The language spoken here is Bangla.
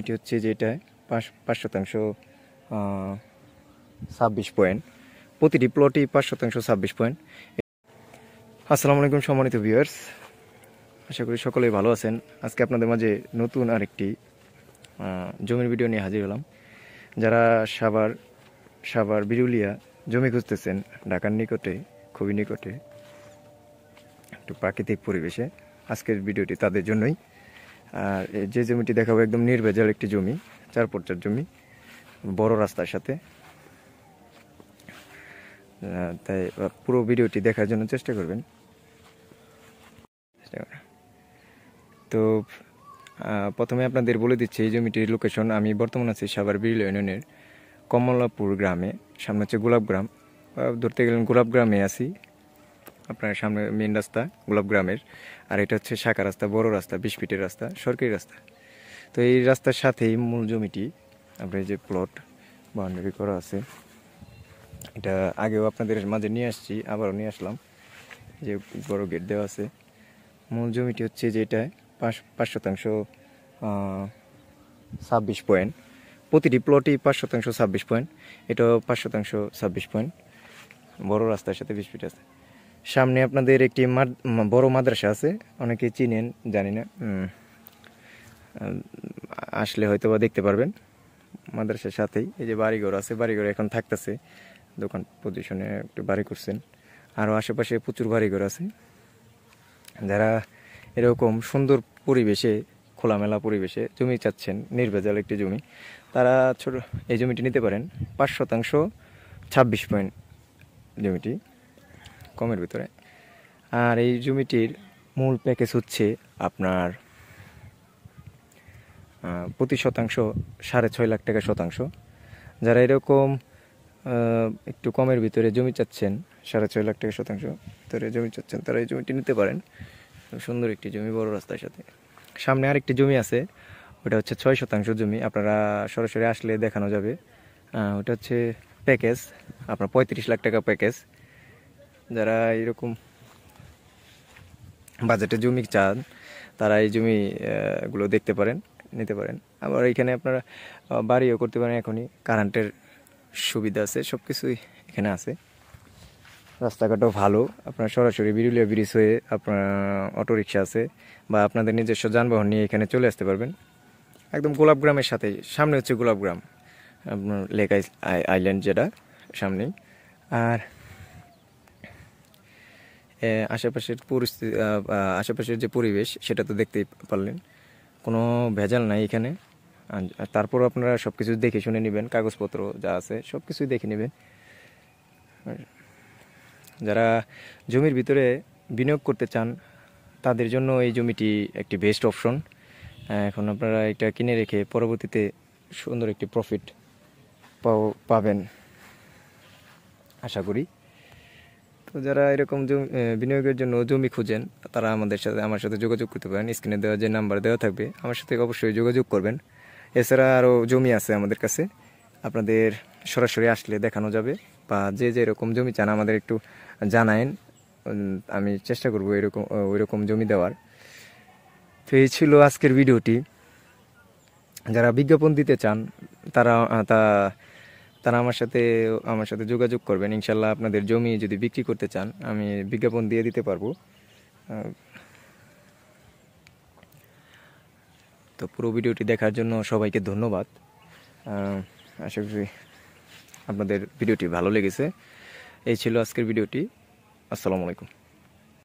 এটি হচ্ছে যেটা 5% 26 পয়েন্ট, প্রতিটি প্লটই 5% 26 পয়েন্ট। আসসালামু আলাইকুম সম্মানিত ভিউয়ার্স, আশা করি সকলেই ভালো আছেন। আজকে আপনাদের মাঝে নতুন আরেকটি জমির ভিডিও নিয়ে হাজির হলাম। যারা সাভার বিরুলিয়া জমি খুঁজতেছেন, ঢাকার নিকটে, খুবই নিকটে, একটু প্রাকৃতিক পরিবেশে, আজকের ভিডিওটি তাদের জন্যই। আর যে জমিটি দেখাবো একদম নির্ভেজাল একটি জমি, 4x4 জমি, বড় রাস্তার সাথে। তাই পুরো ভিডিওটি দেখার জন্য চেষ্টা করবেন। তো প্রথমে আপনাদের বলে দিচ্ছি এই জমিটির লোকেশন। আমি বর্তমান আছি সাভার বিরুলিয়া ইউনিয়নের কমলাপুর গ্রামে। সামনে হচ্ছে গোলাপগ্রাম, ধরতে গেলেন গোলাপগ্রামে আছি। আপনার সামনে মেন রাস্তা গোলাপগ্রামের, আর এটা হচ্ছে শাখা রাস্তা, বড় রাস্তা, 20 ফিটের রাস্তা, সরকারি রাস্তা। তো এই রাস্তার সাথেই মূল জমিটি। আপনার যে প্লট বাউন্ডারি করা আছে, এটা আগেও আপনাদের মাঝে নিয়ে আসছি, আবারও নিয়ে আসলাম। যে বড় গেট দেওয়া আছে। মূল জমিটি হচ্ছে যেটা 5% 26 পয়েন্ট, প্রতিটি প্লটই 5% 26 পয়েন্ট, এটাও 5% 26 পয়েন্ট, বড় রাস্তার সাথে 20 ফিট আছে। সামনে আপনাদের একটি বড় মাদ্রাসা আছে, অনেকে চিনেন জানি না, আসলে হয়তো বা দেখতে পারবেন। মাদ্রাসার সাথেই এই যে বাড়িঘর আছে, বাড়িঘর এখন থাকতেছে, দোকান পজিশনে একটু বাড়ি করছেন। আরও আশেপাশে প্রচুর বাড়িঘর আছে। যারা এরকম সুন্দর পরিবেশে, খোলামেলা পরিবেশে জমি চাচ্ছেন, নির্ভেজাল একটি জমি, তারা এই জমিটি নিতে পারেন। 5% 26 পয়েন্ট জমিটি, কমের ভিতরে। আর এই জমিটির মূল প্যাকেজ হচ্ছে আপনার প্রতি শতাংশ 6.5 লাখ টাকা শতাংশ। যারা এরকম একটু কমের ভিতরে জমি চাচ্ছেন, 6.5 লাখ টাকা শতাংশ ভিতরে জমি চাচ্ছেন, তারা এই জমিটি নিতে পারেন। সুন্দর একটি জমি, বড় রাস্তার সাথে। সামনে আরেকটি জমি আছে, ওটা হচ্ছে 6% জমি। আপনারা সরাসরি আসলে দেখানো যাবে। ওটা হচ্ছে প্যাকেজ, আপনার 35 লাখ টাকা প্যাকেজ। যারা এরকম বাজেটে জমি চান, তারা এই জমি গুলো দেখতে পারেন, নিতে পারেন। আবার এখানে আপনারা বাড়িও করতে পারেন। এখনই কারেন্টের সুবিধা আছে, সব কিছুই এখানে আছে। রাস্তাঘাটও ভালো। আপনার সরাসরি বিরুলিয়া ব্রিজ হয়ে আপনার অটোরিকশা আছে, বা আপনাদের নিজস্ব যানবাহন নিয়ে এখানে চলে আসতে পারবেন। একদম গোলাপগ্রামের সাথে, সামনে হচ্ছে গোলাপগ্রাম, আপনার লেক আইল্যান্ড যেটা সামনেই। আর আশেপাশের পরিস্থিতি, আশেপাশের যে পরিবেশ, সেটা তো দেখতেই পারলেন, কোনো ভেজাল নাই এখানে। তারপর আপনারা সব কিছু দেখে শুনে নেবেন, কাগজপত্র যা আছে সব কিছুই দেখে নেবেন। যারা জমির ভিতরে বিনিয়োগ করতে চান, তাদের জন্য এই জমিটি একটি বেস্ট অপশন। এখন আপনারা এটা কিনে রেখে পরবর্তীতে সুন্দর একটি প্রফিট পাবেন আশা করি। তো যারা এরকম বিনিয়োগের জন্য জমি খুঁজেন, তারা আমার সাথে যোগাযোগ করতে পারেন। স্ক্রিনে দেওয়া যে নাম্বার দেওয়া থাকবে, আমার সাথে অবশ্যই যোগাযোগ করবেন। এছাড়া আরও জমি আছে আমাদের কাছে, আপনাদের সরাসরি আসলে দেখানো যাবে। বা যে এরকম জমি চান, আমাদের একটু জানায়েন, আমি চেষ্টা করবো ওইরকম জমি দেওয়ার। তো এই ছিল আজকের ভিডিওটি। যারা বিজ্ঞাপন দিতে চান, তারা আমার সাথে যোগাযোগ করবেন। ইনশাল্লাহ আপনাদের জমি যদি বিক্রি করতে চান, আমি বিজ্ঞাপন দিয়ে দিতে পারবো। তো পুরো ভিডিওটি দেখার জন্য সবাইকে ধন্যবাদ। আশা করি আপনাদের ভিডিওটি ভালো লেগেছে। এই ছিল আজকের ভিডিওটি। আসসালামু আলাইকুম।